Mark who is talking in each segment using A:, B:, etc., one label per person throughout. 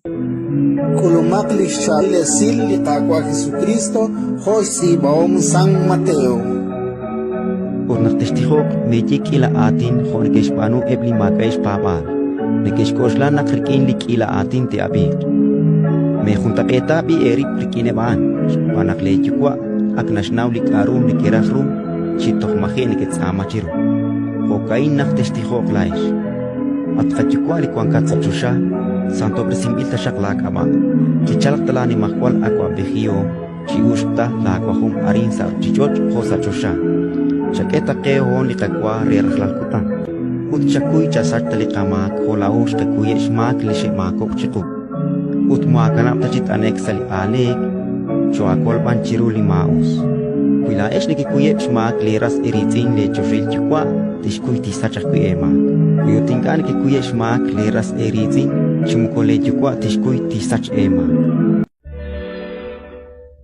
A: Kulumakli siya lesil litakwa Jesucristo, Jose Baom San Mateo.
B: Por testihok mejik ila atin hon kespanu ebli makais papal. Nekeskosla nakrikin lik ila atin te abir. Me junta eta bi erik prikine ban. Panak lejukwa ak nasnaw lik arum nikirahrum chitoh mahin niketsama chiru. Hokain nak testihok lais. At kachukwa likwan katsachusha. Santo presimbilta shaklak ama. Chichalak talani makwal akwa behio. Chiushta la akwahum arin sa chichoch hosa chosha. Chaketa keo hon likakwa rerahlalkutan. Ut chakuy chasat talikamak holaos kakuye shmak lishe makok chiku. Ut muakanap tachit anek sali alek. Choakol panchiru limaus. Kuila esh nikikuye shmak leras eritin le chofil chukwa. Tishkuy tisachak ema. Kuyutingkan kikuye shmak leras eritin. Chumukole chukwa tishkuy tisach ema.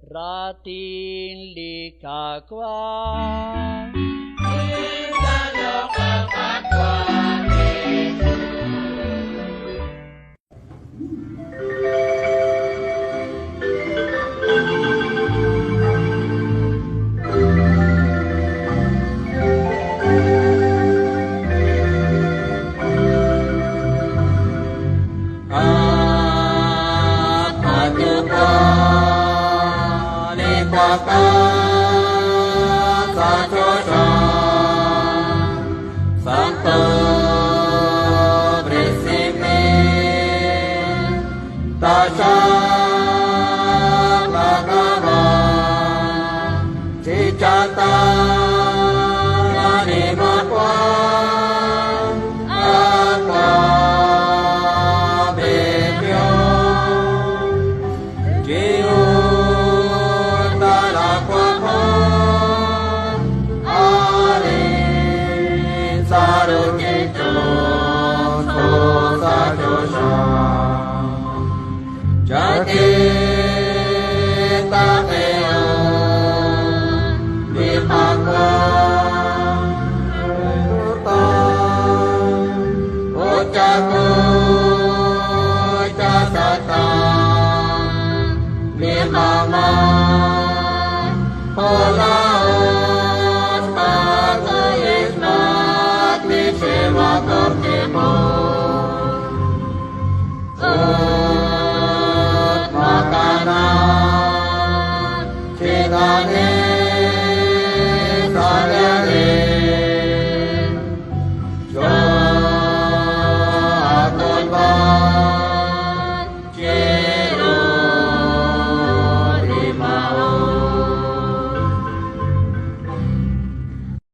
C: Ratin likakwa.
D: Tasha